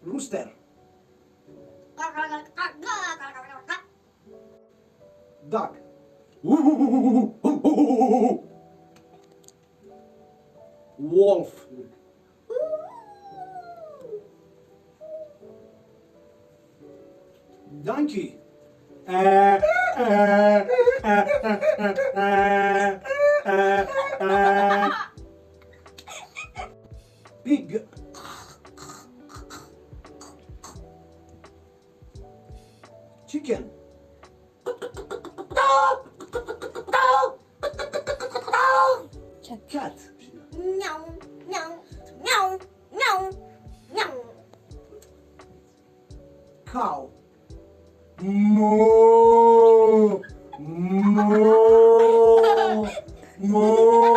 Rooster. Duck. Wolf. Donkey. Pig. Chicken. Cat. Miau, miau, miau, miau, miau. Cow. Moo. Moo. Moo.